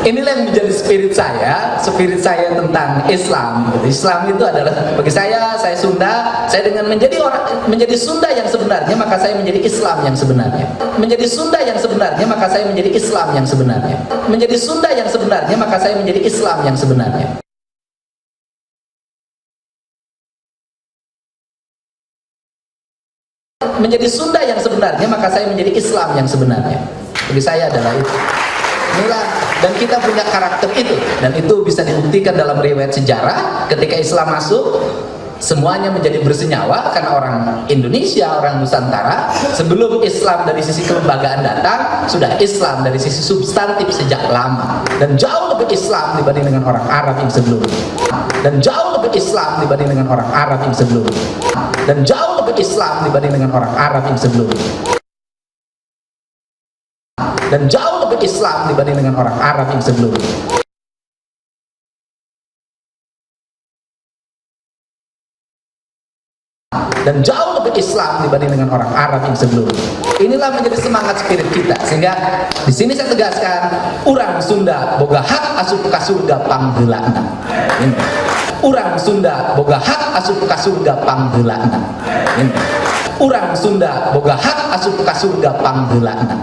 Inilah yang menjadi spirit saya tentang Islam. Islam itu adalah bagi saya Sunda, saya dengan menjadi Sunda yang sebenarnya, maka saya menjadi Islam yang sebenarnya. Menjadi Sunda yang sebenarnya, maka saya menjadi Islam yang sebenarnya. Menjadi Sunda yang sebenarnya, maka saya menjadi Islam yang sebenarnya. Menjadi Sunda yang sebenarnya, maka saya menjadi Islam yang sebenarnya. Bagi saya adalah itu. Inilah, dan kita punya karakter itu, dan itu bisa dibuktikan dalam riwayat sejarah. Ketika Islam masuk, semuanya menjadi bersenyawa karena orang Indonesia, orang Nusantara, sebelum Islam dari sisi kelembagaan datang, sudah Islam dari sisi substantif sejak lama, dan jauh lebih Islam dibanding dengan orang Arab yang sebelumnya, dan jauh lebih Islam dibanding dengan orang Arab yang sebelumnya, dan jauh lebih Islam dibanding dengan orang Arab yang sebelumnya, dan jauh lebih Islam dibanding dengan orang Arab yang sebelumnya. Dan jauh lebih Islam dibanding dengan orang Arab yang sebelumnya. Inilah menjadi semangat spirit kita, sehingga di sini saya tegaskan, urang Sunda boga hak asup ka surga panggeulana. Urang Sunda boga hak asup ka surga panggeulana. Urang Sunda boga hak asup ka surga panggeulana.